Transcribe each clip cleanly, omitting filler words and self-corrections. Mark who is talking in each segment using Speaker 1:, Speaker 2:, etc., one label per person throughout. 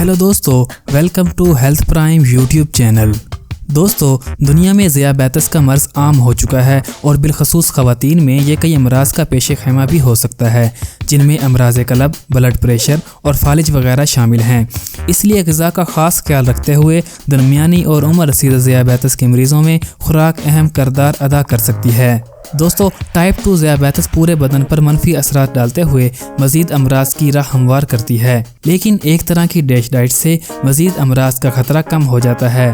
Speaker 1: Hello دوستو، welcome to Health Prime YouTube channel. دوستو، دنیا میں ذیابیطس کا مرض عام ہو چکا ہے اور بالخصوص خواتین میں یہ کئی امراض کا پیش خیمہ بھی ہو سکتا ہے، جن میں امراض قلب، بلڈ پریشر اور فالج وغیرہ شامل ہیں۔ اس لیے غذا کا خاص خیال رکھتے ہوئے درمیانی اور عمر رسیدہ ذیابیطس کے مریضوں میں خوراک اہم کردار ادا کر سکتی ہے۔ دوستو، ٹائپ 2 ذیابیطس پورے بدن پر منفی اثرات ڈالتے ہوئے مزید امراض کی راہ ہموار کرتی ہے، لیکن ایک طرح کی ڈیش ڈائٹ سے مزید امراض کا خطرہ کم ہو جاتا ہے۔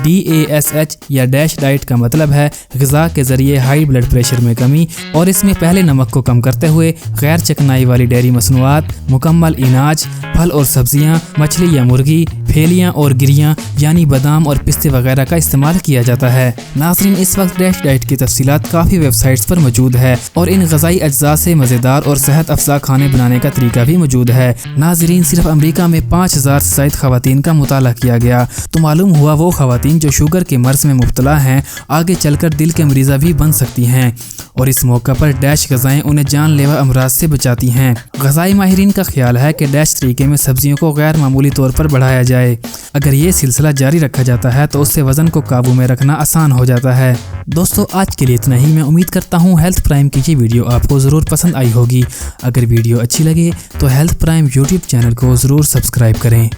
Speaker 1: DASH یا ڈیش ڈائٹ کا مطلب ہے غذا کے ذریعے ہائی بلڈ پریشر میں کمی، اور اس میں پہلے نمک کو کم کرتے ہوئے غیر چکنائی والی ڈیری مصنوعات، مکمل اناج، پھل اور سبزیاں، مچھلی یا مرغی، پھیلیاں اور گریاں یعنی بادام اور پستے وغیرہ کا استعمال کیا جاتا ہے۔ ناظرین، اس وقت ڈیش ڈائٹ کی تفصیلات کافی ویب سائٹس پر موجود ہے اور ان غذائی اجزاء سے مزیدار اور صحت افزا کھانے بنانے کا طریقہ بھی موجود ہے۔ ناظرین، صرف امریکہ میں 5000 سے زائد خواتین کا مطالعہ کیا گیا تو معلوم ہوا وہ خواتین جو شوگر کے مرض میں مبتلا ہیں آگے چل کر دل کے مریضہ بھی بن سکتی ہیں، اور اس موقع پر ڈیش غذائیں انہیں جان لیوا امراض سے بچاتی ہیں۔ غذائی ماہرین کا خیال ہے کہ ڈیش طریقے میں سبزیوں کو غیر معمولی طور پر بڑھایا جائے۔ اگر یہ سلسلہ جاری رکھا جاتا ہے تو اس سے وزن کو قابو میں رکھنا آسان ہو جاتا ہے۔ دوستو، آج کے لیے اتنا ہی۔ میں امید کرتا ہوں ہیلتھ پرائم کی یہ ویڈیو آپ کو ضرور پسند آئی ہوگی۔ اگر ویڈیو اچھی لگے تو ہیلتھ پرائم یوٹیوب چینل کو ضرور سبسکرائب کریں۔